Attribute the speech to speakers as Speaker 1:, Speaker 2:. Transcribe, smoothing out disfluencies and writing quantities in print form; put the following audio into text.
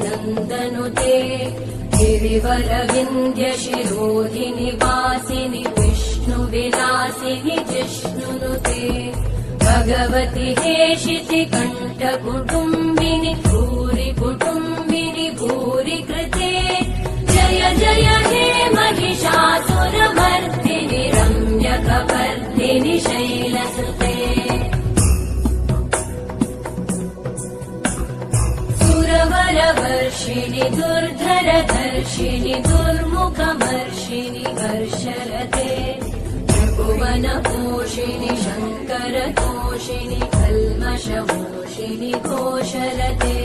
Speaker 1: नन्दनुते गिरिवरविन्द्यशिरोधिनि वासिनि विष्णुविलासिनि जिष्णुनुते भगवति हेशिति कण्ठकुटुम्बिनि भूरि कुटुम्बिनि भूरि कृते जय जय हे महिषासुरमर्दिनि रम्यकपर्दिनि शैलसुते सुरवरवर्षिणि दुर्धरधर्षिणि दुर्मुखमर्षिणि हर्षरते त्रिभुवनपोषिणि शङ्करतोषिणि कल्मषमोषिणि घोषरते